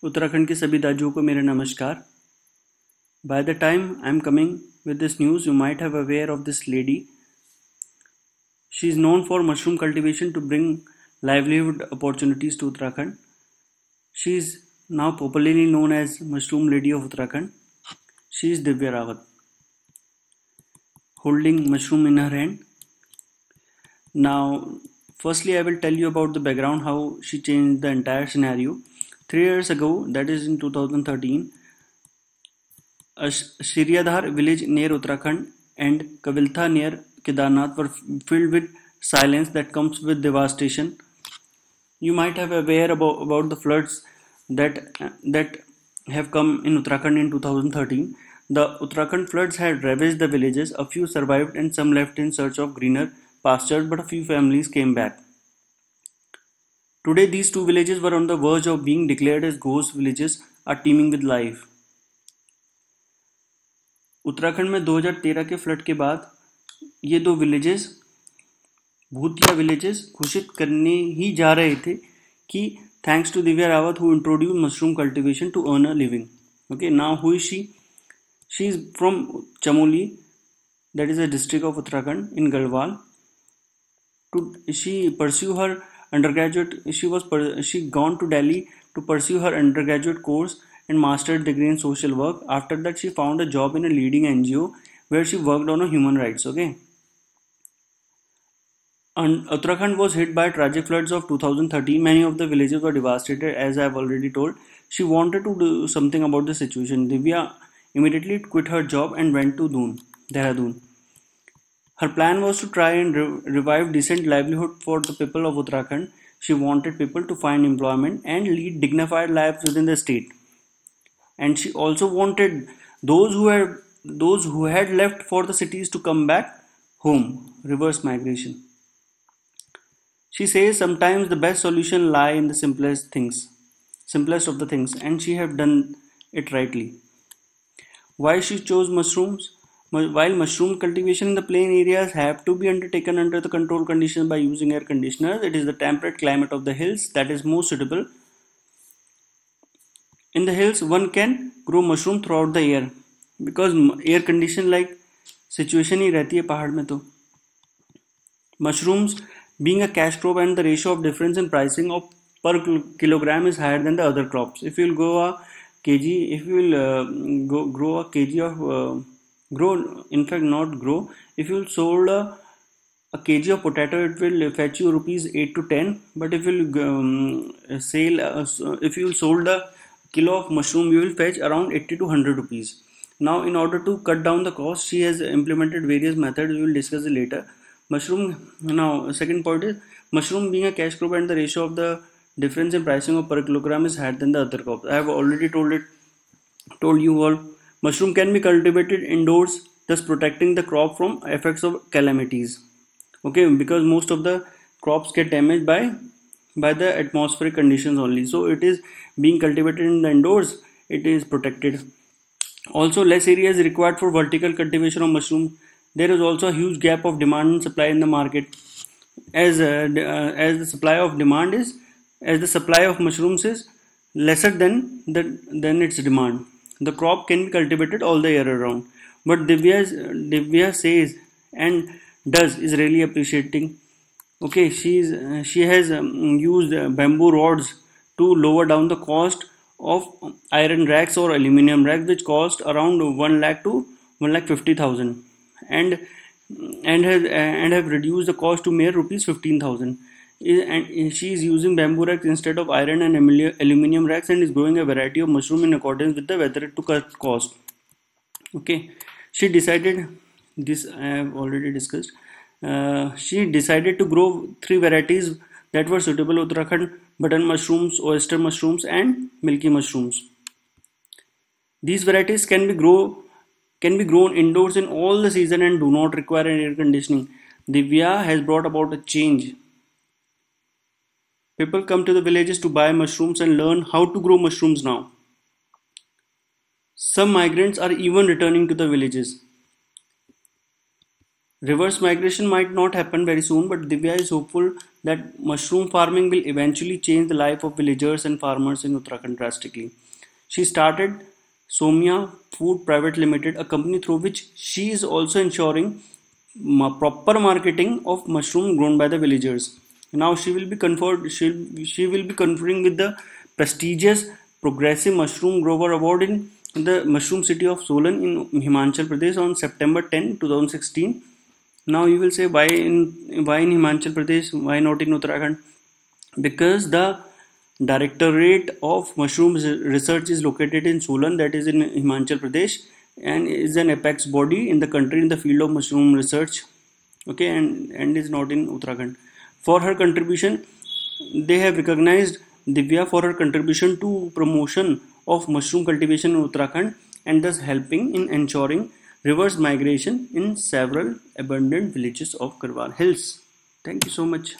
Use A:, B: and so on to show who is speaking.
A: उत्तराखंड के सभी दाजुओं को मेरा नमस्कार. By the time I'm coming with this news, you might have aware of this lady. She is known for mushroom cultivation to bring livelihood opportunities to Uttarakhand. She is now popularly known as Mushroom Lady of Uttarakhand. She is Divya Rawat, holding mushroom in her hand. Now, firstly, I will tell you about the background, how she changed the entire scenario. 3 years ago, that is in 2013, a Shiryadhar village near Uttarakhand and Kaviltha near Kedarnath were filled with silence that comes with devastation. You might have aware about the floods that have come in Uttarakhand in 2013. The Uttarakhand floods had ravaged the villages. A few survived and some left in search of greener pastures, but a few families came back. Today, these two villages were on the verge of being declared as ghost villages, are teeming with life. Uttarakhand में 2013 के flood के बाद ये दो villages भूतिया villages घोषित करने ही जा रहे थे कि thanks to Divya Rawat who introduce mushroom cultivation to earn a living. Okay, now who is she is from Chamoli, that is a district of Uttarakhand in Garhwal. She pursue her undergraduate. She gone to Delhi to pursue her undergraduate course and master's degree in social work. After that, she found a job in a leading NGO where she worked on human rights. Okay. And Uttarakhand was hit by tragic floods of 2013. Many of the villages were devastated, as I have already told. She wanted to do something about the situation. Divya immediately quit her job and went to Dehradun. Her plan was to try and revive decent livelihood for the people of Uttarakhand. She wanted people to find employment and lead dignified lives within the state. And she also wanted those who had left for the cities to come back home. Reverse migration. She says sometimes the best solution lie in the simplest of the things, and she have done it rightly. Why she chose mushrooms? While mushroom cultivation in the plain areas have to be undertaken under the controlled conditions by using air conditioners, it is the temperate climate of the hills that is most suitable. In the hills, one can grow mushroom throughout the year because air condition like situation ही रहती है पहाड़ में तो. Mushrooms being a cash crop and the ratio of difference in pricing of per kilogram is higher than the other crops. If you will grow a kg of if you sold a kg of potato, it will fetch you rupees 8 to 10. But if you sold a kilo of mushroom, you will fetch around 80 to 100 rupees. Now, in order to cut down the cost, she has implemented various methods. We will discuss it later. Second point is mushroom being a cash crop and the ratio of the difference in pricing of per kilogram is higher than the other crops. I have already told you all. Mushroom can be cultivated indoors, thus protecting the crop from effects of calamities. Okay, because most of the crops get damaged by the atmospheric conditions only. So it is being cultivated in the indoors, it is protected. Also, less area is required for vertical cultivation of mushroom. There is also a huge gap of demand and supply in the market. As the supply of mushrooms is lesser than its demand. The crop can be cultivated all the year around. What Divya says and does is really appreciating. Okay, she has used bamboo rods to lower down the cost of iron racks or aluminium racks, which cost around 1 lakh to 1,50,000, and have reduced the cost to mere rupees 15,000. And she is using bamboo racks instead of iron and aluminium racks and is growing a variety of mushroom in accordance with the weather to cut cost. Okay, she decided this I have already discussed. She decided to grow 3 varieties that were suitable: Uttarakhand button mushrooms, oyster mushrooms, and milky mushrooms. These varieties can be grown indoors in all the season and do not require air conditioning. Divya has brought about a change. People come to the villages to buy mushrooms and learn how to grow mushrooms now. Some migrants are even returning to the villages. Reverse migration might not happen very soon, but Divya is hopeful that mushroom farming will eventually change the life of villagers and farmers in Uttarakhand drastically. She started Somya Food Private Limited, a company through which she is also ensuring proper marketing of mushroom grown by the villagers. Now she will be conferring with the prestigious Progressive Mushroom Grower Award in the mushroom city of Solan in Himachal Pradesh on September 10, 2016. Now you will say, why in Himachal Pradesh, why not in Uttarakhand? Because the Directorate of Mushrooms Research is located in Solan, that is in Himachal Pradesh, and is an apex body in the country in the field of mushroom research. Okay, and is not in Uttarakhand. For her contribution, they have recognized Divya for her contribution to promotion of mushroom cultivation in Uttarakhand, and thus helping in ensuring reverse migration in several abandoned villages of Garhwal Hills. Thank you so much.